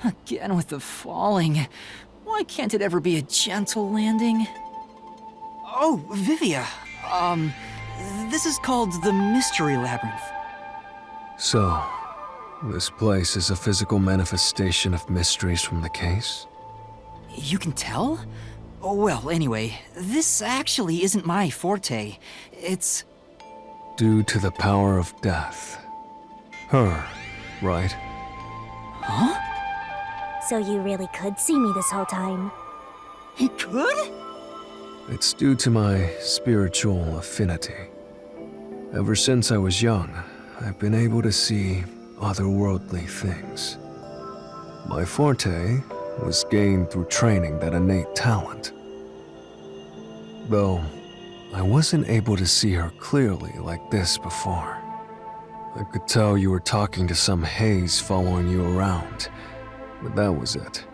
Again with the falling. Why can't it ever be a gentle landing? Oh, Vivia. This is called the Mystery Labyrinth. So, this place is a physical manifestation of mysteries from the case? You can tell? Oh, well, anyway, this actually isn't my forte. It's... Due to the power of death. Her, right? Huh? So you really could see me this whole time. He could? It's due to my spiritual affinity. Ever since I was young, I've been able to see otherworldly things. My forte was gained through training that innate talent. Though, I wasn't able to see her clearly like this before. I could tell you were talking to some haze following you around, but that was it.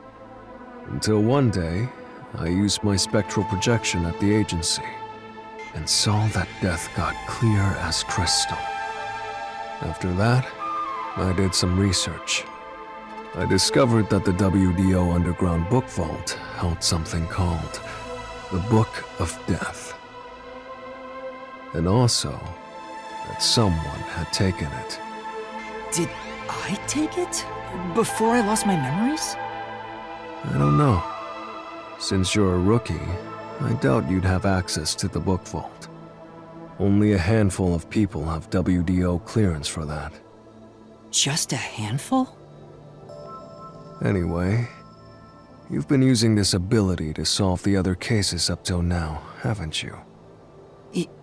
Until one day, I used my spectral projection at the agency and saw that death got clear as crystal. After that, I did some research. I discovered that the WDO Underground Book Vault held something called the Book of Death. And also, that someone had taken it. Did I take it? Before I lost my memories? I don't know. Since you're a rookie, I doubt you'd have access to the book vault. Only a handful of people have WDO clearance for that. Just a handful? Anyway, you've been using this ability to solve the other cases up till now, haven't you?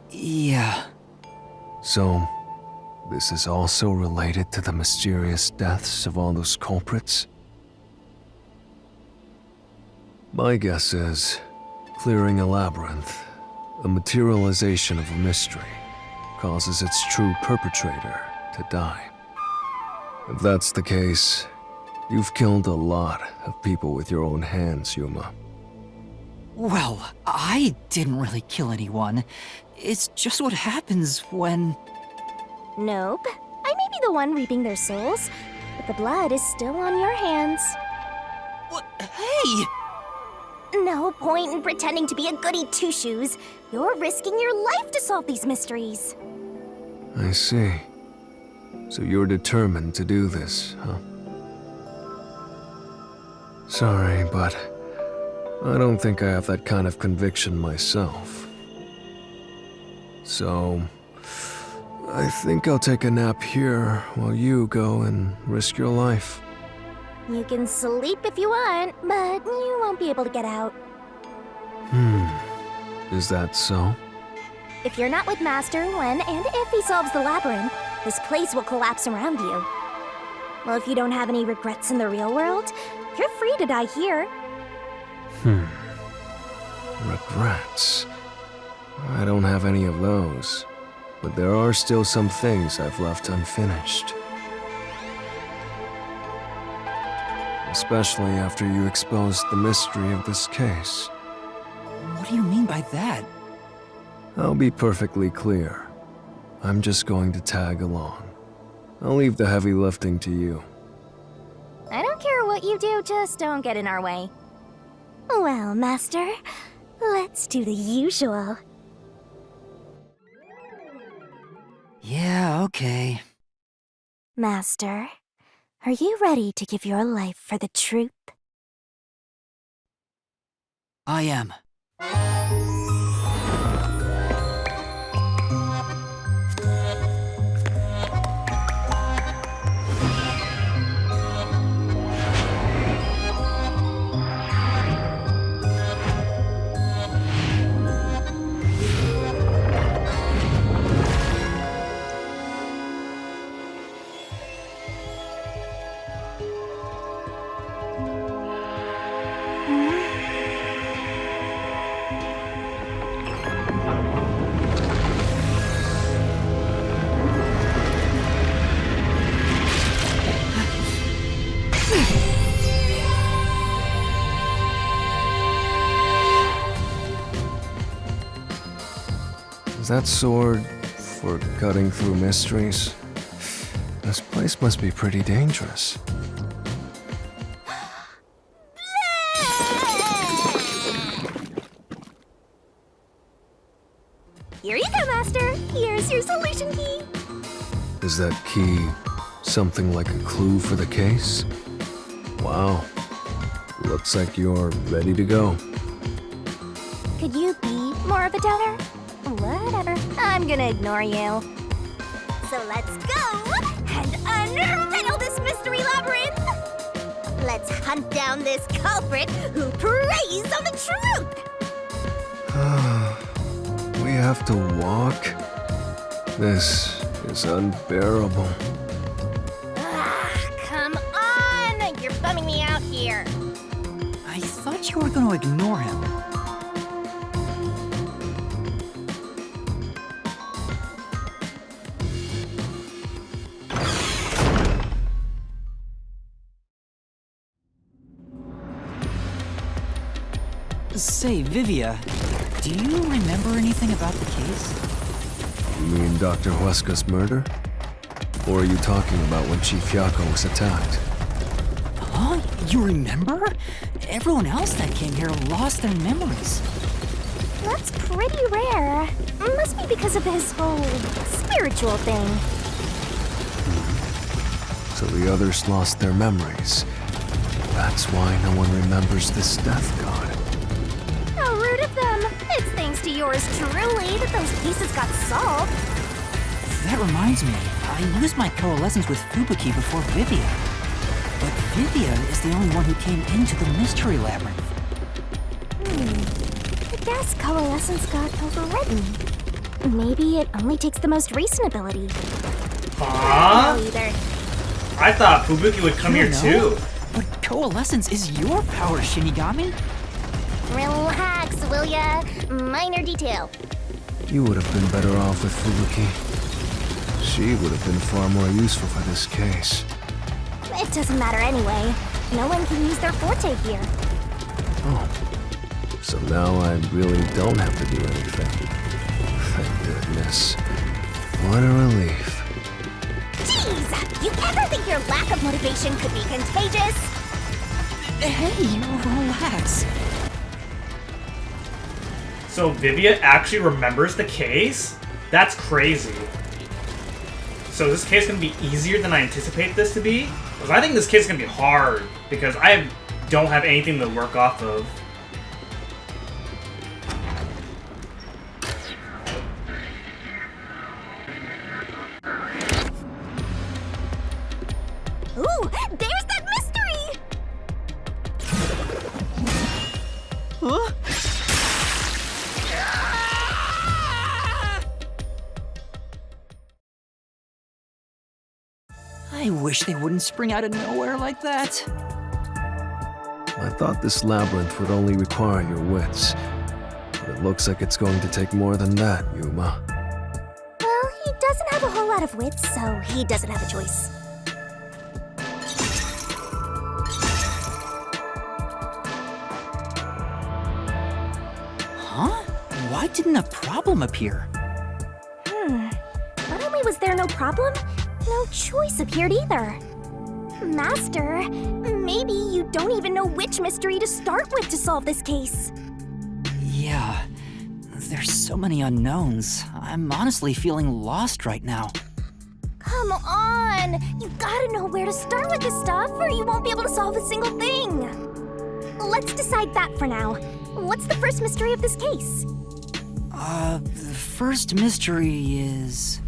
Yeah. So, this is also related to the mysterious deaths of all those culprits? My guess is, clearing a labyrinth, a materialization of a mystery, causes its true perpetrator to die. If that's the case, you've killed a lot of people with your own hands, Yuma. Well, I didn't really kill anyone. It's just what happens when... Nope. I may be the one reaping their souls, but the blood is still on your hands. What? Hey! No point in pretending to be a goody two-shoes. You're risking your life to solve these mysteries. I see. So you're determined to do this, huh? Sorry, but I don't think I have that kind of conviction myself. So, I think I'll take a nap here while you go and risk your life. You can sleep if you want, but you won't be able to get out. Is that so? If you're not with Master when and if he solves the labyrinth, this place will collapse around you. Well, if you don't have any regrets in the real world, you're free to die here. Regrets. I don't have any of those, but there are still some things I've left unfinished. Especially after you exposed the mystery of this case. What do you mean by that? I'll be perfectly clear. I'm just going to tag along. I'll leave the heavy lifting to you. I don't care what you do, just don't get in our way. Well, Master, let's do the usual. Yeah, okay. Master, are you ready to give your life for the truth? I am. Is that sword for cutting through mysteries? This place must be pretty dangerous. Here you go, Master. Here's your solution key. Is that key something like a clue for the case? Wow. Looks like you're ready to go. Could you be more of a doubter? Whatever. I'm gonna ignore you. So let's go and unriddle this mystery labyrinth. Let's hunt down this culprit who preys on the truth. We have to walk? This is unbearable. Come on! You're bumming me out here. I thought you were going to ignore him. Say, Vivia, do you remember anything about the case? You mean Dr. Huesca's murder? Or are you talking about when Chief Yako was attacked? Huh? You remember? Everyone else that came here lost their memories. That's pretty rare. Must be because of his whole spiritual thing. So the others lost their memories. That's why no one remembers this death god. How rude of them. It's thanks to yours truly that those cases got solved. That reminds me, I used my coalescence with Fubuki before Vivia. But Vivia is the only one who came into the Mystery Labyrinth. I guess coalescence got overridden. Maybe it only takes the most recent ability. Huh? No, either. I thought Fubuki would come You here know, too. But coalescence is your power, Shinigami. Relax, will ya? Minor detail. You would have been better off with Fubuki. She would have been far more useful for this case. It doesn't matter anyway. No one can use their forte here. Oh. So now I really don't have to do anything. Thank goodness. What a relief. Jeez! You ever think your lack of motivation could be contagious? Hey, relax. So Vivia actually remembers the case? That's crazy. So is this case gonna be easier than I anticipate this to be? Because I think this case is gonna be hard, because I don't have anything to work off of. Ooh, there's that mystery! Huh? I wish they wouldn't spring out of nowhere like that. I thought this labyrinth would only require your wits. But it looks like it's going to take more than that, Yuma. Well, he doesn't have a whole lot of wits, so he doesn't have a choice. Huh? Why didn't a problem appear? Not only was there no problem, no choice appeared either. Master, maybe you don't even know which mystery to start with to solve this case. Yeah, there's so many unknowns. I'm honestly feeling lost right now. Come on! You gotta know where to start with this stuff, or you won't be able to solve a single thing. Let's decide that for now. What's the first mystery of this case? The first mystery is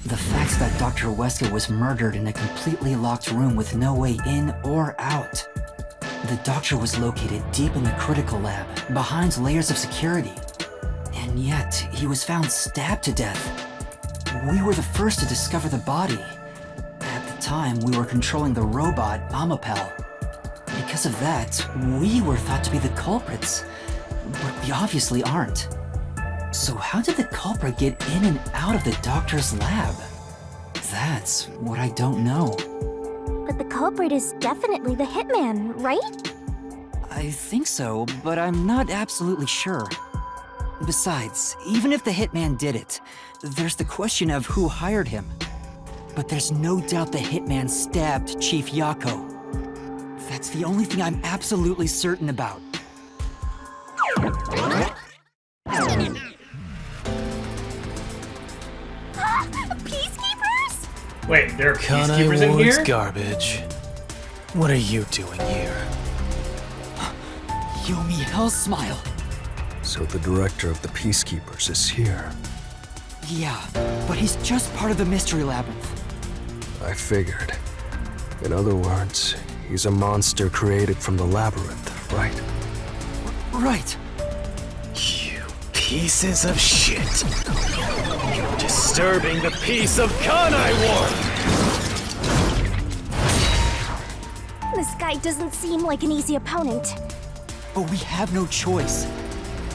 the fact that Dr. Huesca was murdered in a completely locked room with no way in or out. The doctor was located deep in the critical lab, behind layers of security. And yet, he was found stabbed to death. We were the first to discover the body. At the time, we were controlling the robot, Amapel. Because of that, we were thought to be the culprits. But we obviously aren't. So how did the culprit get in and out of the doctor's lab? That's what I don't know. But the culprit is definitely the hitman, right? I think so, but I'm not absolutely sure. Besides, even if the hitman did it, there's the question of who hired him. But there's no doubt the hitman stabbed Chief Yako. That's the only thing I'm absolutely certain about. Wait, there are Kanai peacekeepers in Ward's here? garbage. What are you doing here? Yomi, hell smile. So the director of the Peacekeepers is here. Yeah, but he's just part of the Mystery Labyrinth. I figured. In other words, he's a monster created from the labyrinth, right? Right. You pieces of shit. You're disturbing the peace of Kanai Ward! This guy doesn't seem like an easy opponent. But we have no choice.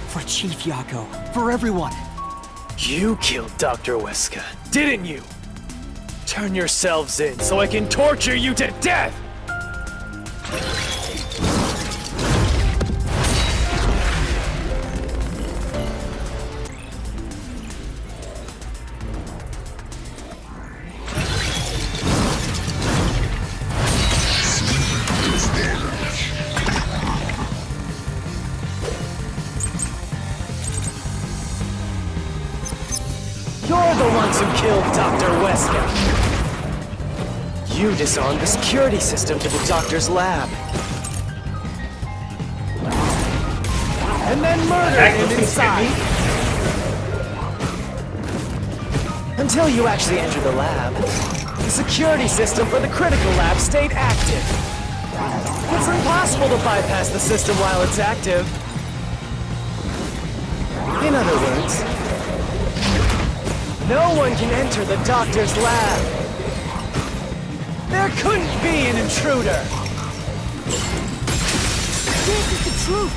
For Chief Yako, for everyone. You killed Dr. Weska, didn't you? Turn yourselves in so I can torture you to death! You're the ones who killed Dr. Weska. You disarmed the security system to the doctor's lab. And then murdered him inside. Until you actually entered the lab, the security system for the critical lab stayed active. It's impossible to bypass the system while it's active. In other words, no one can enter the doctor's lab. There couldn't be an intruder. This is the truth.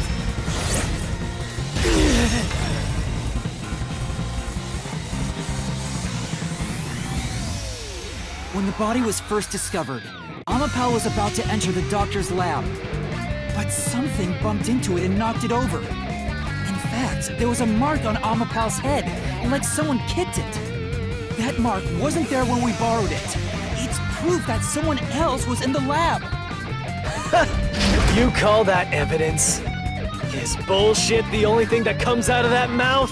When the body was first discovered, Amapal was about to enter the doctor's lab. But something bumped into it and knocked it over. In fact, there was a mark on Amapal's head, like someone kicked it. That mark wasn't there when we borrowed it. It's proof that someone else was in the lab. You call that evidence? Is bullshit the only thing that comes out of that mouth?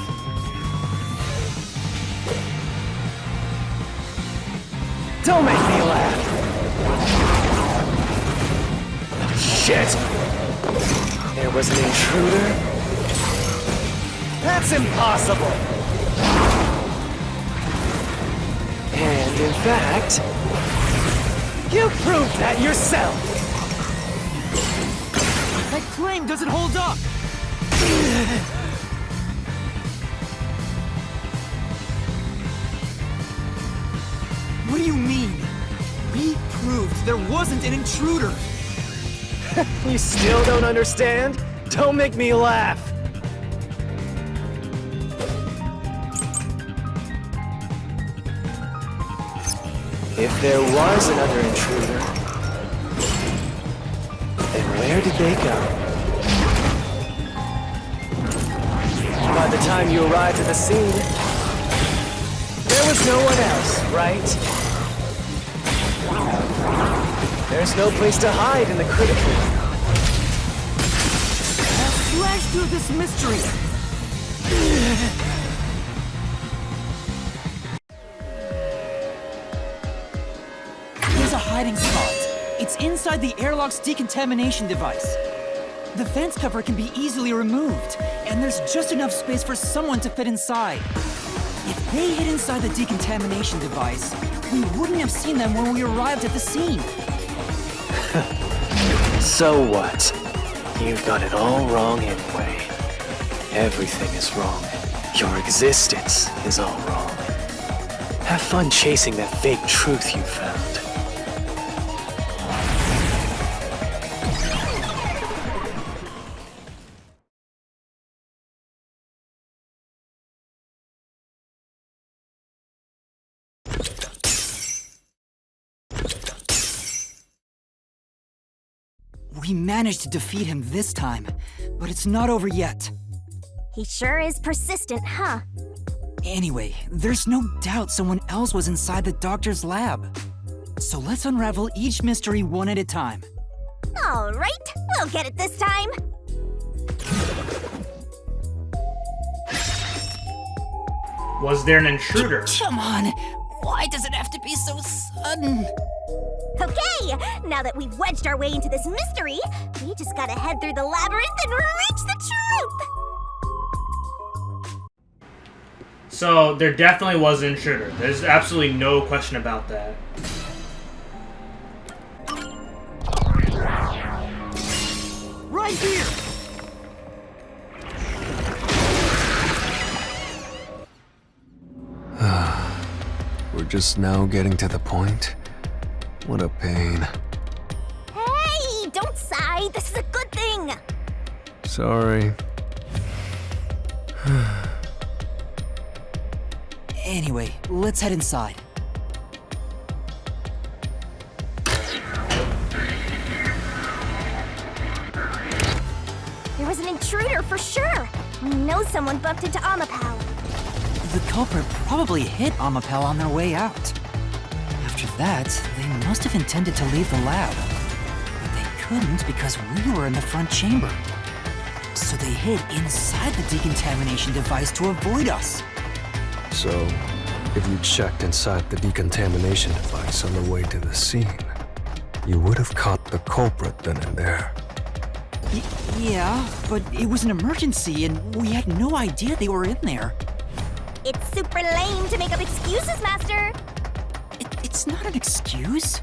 Don't make me laugh. Shit! There was an intruder? That's impossible! And in fact, you proved that yourself! That claim doesn't hold up. What do you mean? We proved there wasn't an intruder. You still don't understand? Don't make me laugh! If there was another intruder, then where did they go? By the time you arrived at the scene, there was no one else, right? There's no place to hide in the critical. Slash through this mystery. There's a hiding spot. It's inside the airlock's decontamination device. The vent cover can be easily removed, and there's just enough space for someone to fit inside. If they hid inside the decontamination device, we wouldn't have seen them when we arrived at the scene. So what? You've got it all wrong anyway. Everything is wrong. Your existence is all wrong. Have fun chasing that fake truth you found. We managed to defeat him this time, but it's not over yet. He sure is persistent, huh? Anyway, there's no doubt someone else was inside the doctor's lab. So let's unravel each mystery one at a time. All right, we'll get it this time. Was there an intruder? Come on, Why does it have to be so sudden? Okay, now that we've wedged our way into this mystery, we just gotta head through the labyrinth and reach the truth! So there definitely was an intruder. There's absolutely no question about that. Right here! We're just now getting to the point? What a pain. Hey, don't sigh. This is a good thing. Sorry. Anyway, let's head inside. There was an intruder for sure. We know someone bumped into Amapal. The culprit probably hit Amapel on their way out. After that, they must have intended to leave the lab. But they couldn't because we were in the front chamber. So they hid inside the decontamination device to avoid us. So, if you checked inside the decontamination device on the way to the scene, you would have caught the culprit then and there. Yeah, but it was an emergency and we had no idea they were in there. It's super lame to make up excuses, Master. It's not an excuse,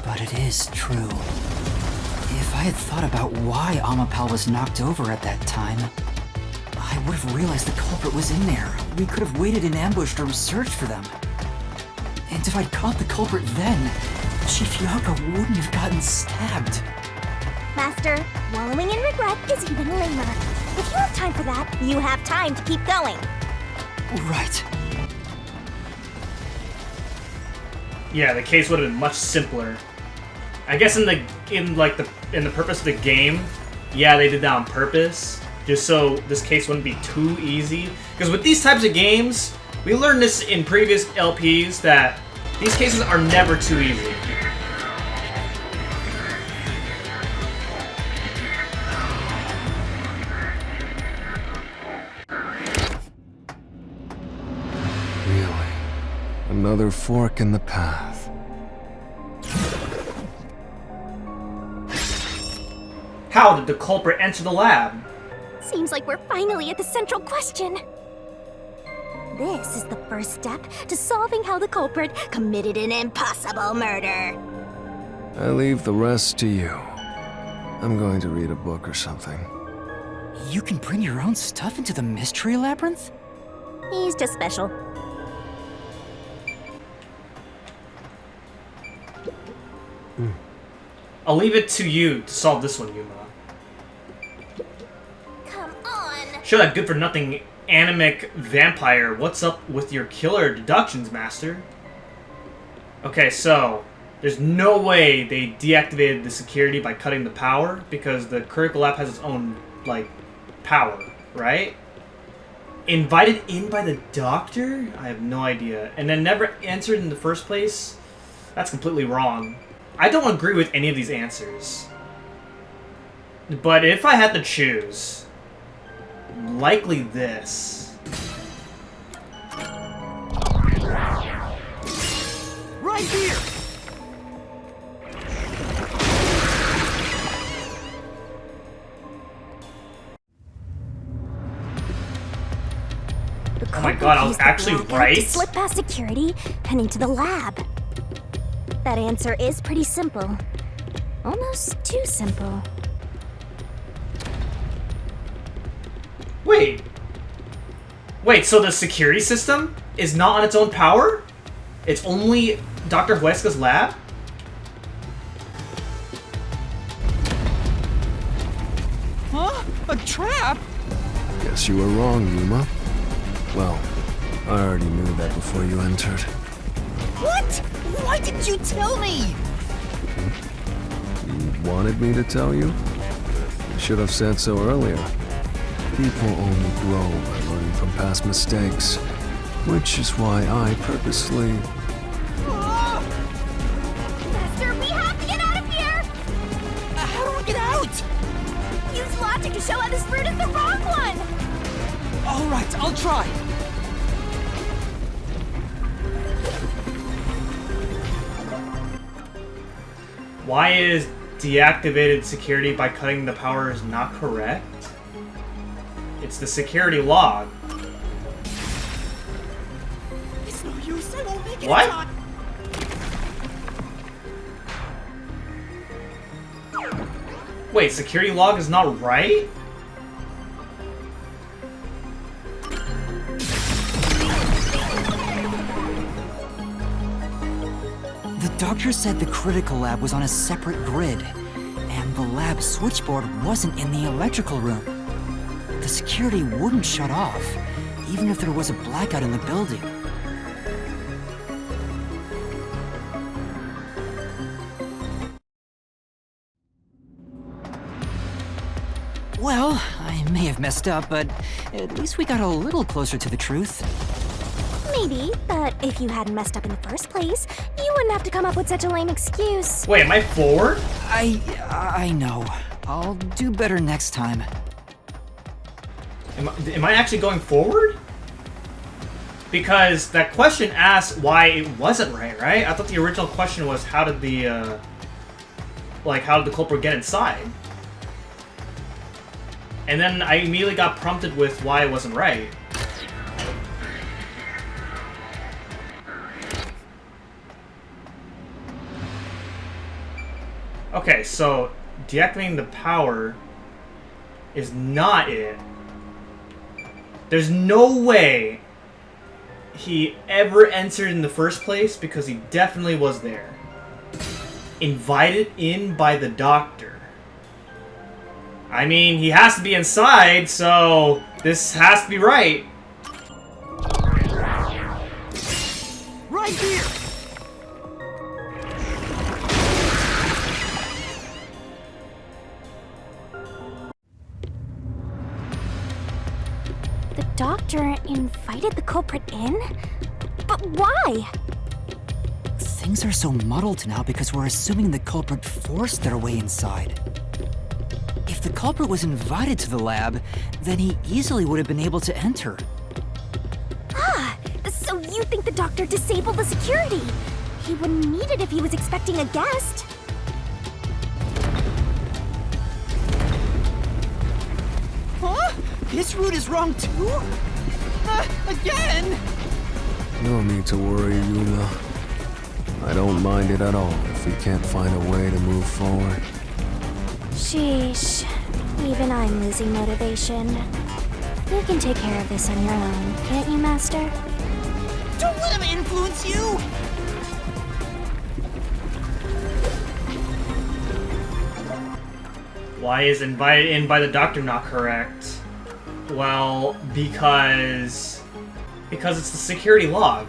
but it is true. If I had thought about why Amapal was knocked over at that time, I would have realized the culprit was in there. We could have waited in ambush to search for them. And if I'd caught the culprit then, Chief Yoko wouldn't have gotten stabbed. Master, wallowing in regret is even lamer. If you have time for that, you have time to keep going. Right. Yeah, the case would have been much simpler. I guess in the purpose of the game, yeah, they did that on purpose, just so this case wouldn't be too easy. Because with these types of games, we learned this in previous LPs that these cases are never too easy. Really? Another fork in the path. How did the culprit enter the lab? Seems like we're finally at the central question. This is the first step to solving how the culprit committed an impossible murder. I leave the rest to you. I'm going to read a book or something. You can bring your own stuff into the Mystery Labyrinth? He's just special. I'll leave it to you to solve this one, Yuma. Come on. Show that good-for-nothing anemic vampire what's up with your killer deductions, Master. Okay, so there's no way they deactivated the security by cutting the power because the critical lab has its own, like, power, right? Invited in by the doctor? I have no idea. And then never answered in the first place? That's completely wrong. I don't agree with any of these answers. But if I had to choose, likely this. Right here! Oh my god, I was actually right? To slip past security and into the lab. That answer is pretty simple. Almost too simple. Wait, so the security system is not on its own power? It's only Dr. Huesca's lab? Huh? A trap? Guess you were wrong, Yuma. Well, I already knew that before you entered. What? Why didn't you tell me? You wanted me to tell you? You should have said so earlier. People only grow by learning from past mistakes, which is why I purposely... Master, we have to get out of here! How do we get out? Use logic to show how this route is the wrong one! All right, I'll try. Why is deactivated security by cutting the powers not correct? It's the security log. It's no use. I won't make it in What? time. Wait, security log is not right? The doctor said the critical lab was on a separate grid, and the lab switchboard wasn't in the electrical room. The security wouldn't shut off, even if there was a blackout in the building. Well, I may have messed up, but at least we got a little closer to the truth. Maybe, but if you hadn't messed up in the first place, you wouldn't have to come up with such a lame excuse. Wait, am I forward? I know. I'll do better next time. Am I actually going forward? Because that question asked why it wasn't right? I thought the original question was how did the culprit get inside? And then I immediately got prompted with why it wasn't right. Okay, so deactivating the power is not it. There's no way he ever entered in the first place because he definitely was there. Invited in by the doctor. I mean, he has to be inside, so this has to be right. Right here. The doctor invited the culprit in? But why? Things are so muddled now because we're assuming the culprit forced their way inside. If the culprit was invited to the lab, then he easily would have been able to enter. So you think the doctor disabled the security? He wouldn't need it if he was expecting a guest. Huh? This route is wrong too? Again? No need to worry, Yuma. I don't mind it at all if we can't find a way to move forward. Sheesh. Even I'm losing motivation. You can take care of this on your own, can't you, Master? Don't let him influence you! Why is invited in by the doctor not correct? Well, because it's the security log.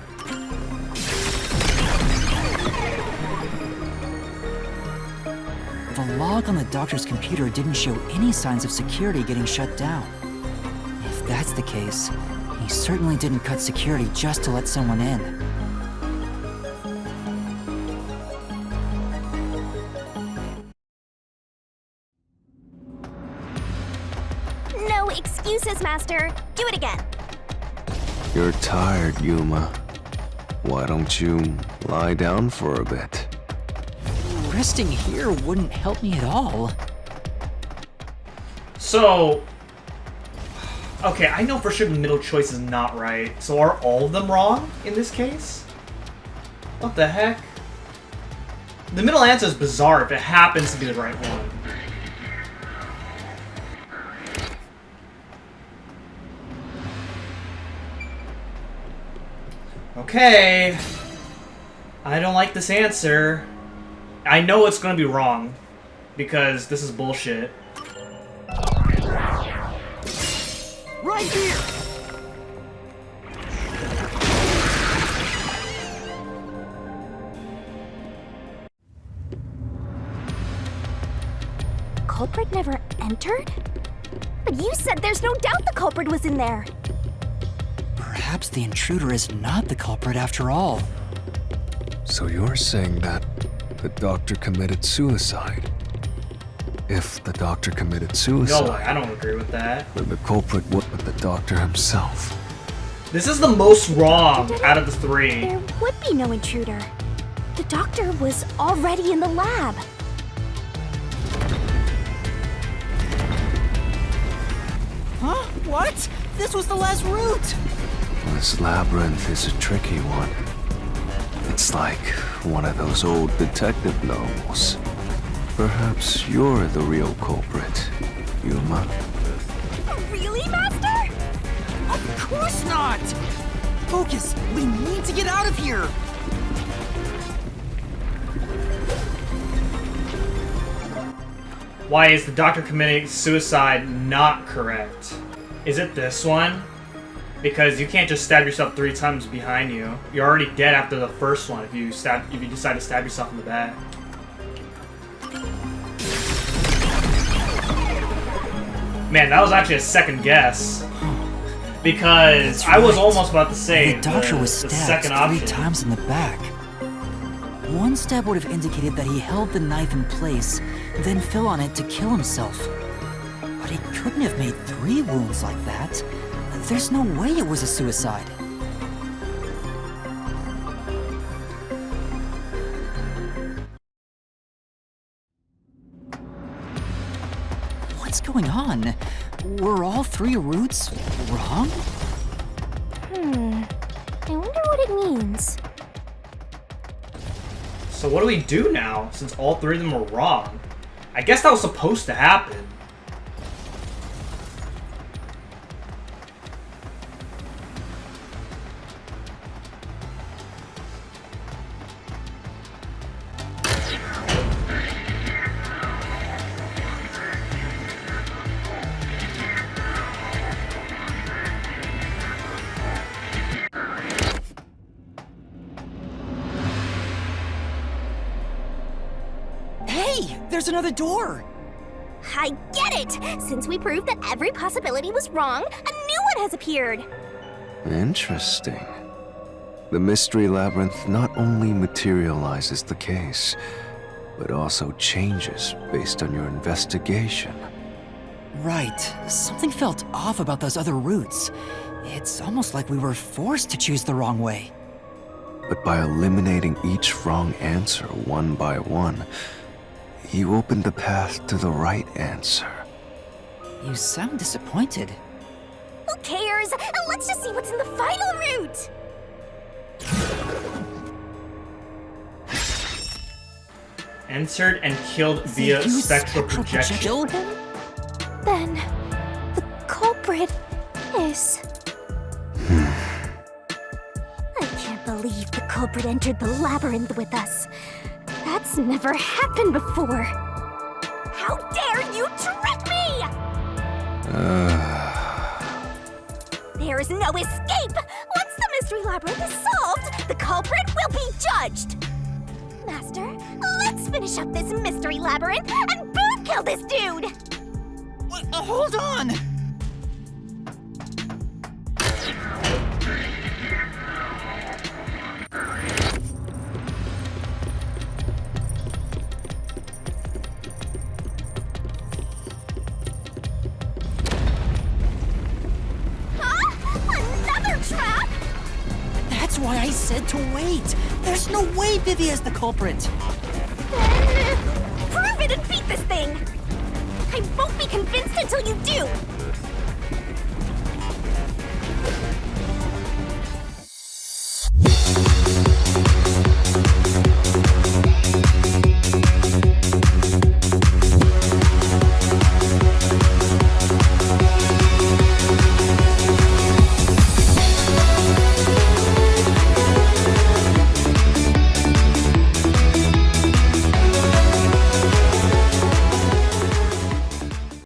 The log on the doctor's computer didn't show any signs of security getting shut down. If that's the case, he certainly didn't cut security just to let someone in. No excuses, Master. Do it again. You're tired, Yuma. Why don't you lie down for a bit? Resting here wouldn't help me at all. So, okay, I know for sure the middle choice is not right. So are all of them wrong in this case? What the heck? The middle answer is bizarre if it happens to be the right one. Okay. I don't like this answer. I know it's gonna be wrong. Because this is bullshit. Right here! Culprit never entered? But you said there's no doubt the culprit was in there. Perhaps the intruder is not the culprit after all. So you're saying that the doctor committed suicide? If the doctor committed suicide, No way, I don't agree with that. then the culprit was the doctor himself. This is the most wrong out of the three. There would be no intruder. The doctor was already in the lab. What? This was the last route! This labyrinth is a tricky one. It's like one of those old detective novels. Perhaps you're the real culprit, Yuma. Really, Master? Of course not! Focus! We need to get out of here! Why is the doctor committing suicide not correct? Is it this one? Because you can't just stab yourself 3 times behind you. You're already dead after the first one if you decide to stab yourself in the back. Man, that was actually a second guess. Because I was almost about to say the doctor was the stabbed second 3 option. times in the back. One stab would have indicated that he held the knife in place, then fell on it to kill himself. But he couldn't have made 3 wounds like that. There's no way it was a suicide. What's going on? Were all 3 routes wrong? I wonder what it means. So what do we do now, since all 3 of them were wrong? I guess that was supposed to happen. Hey! There's another door! I get it! Since we proved that every possibility was wrong, a new one has appeared! Interesting. The Mystery Labyrinth not only materializes the case, but also changes based on your investigation. Right. Something felt off about those other routes. It's almost like we were forced to choose the wrong way. But by eliminating each wrong answer one by one, you opened the path to the right answer. You sound disappointed. Who cares? Let's just see what's in the final route! Entered and killed via use spectral projection. Killed him? Then, the culprit is... I can't believe the culprit entered the labyrinth with us. That's never happened before. How dare you trick me! There is no escape! Once the Mystery Labyrinth is solved, the culprit will be judged! Master, let's finish up this Mystery Labyrinth and boom kill this dude! Hold on! Another trap? That's why I said to wait. There's no way Vivia is the culprit. Then prove it and beat this thing! I won't be convinced until you do!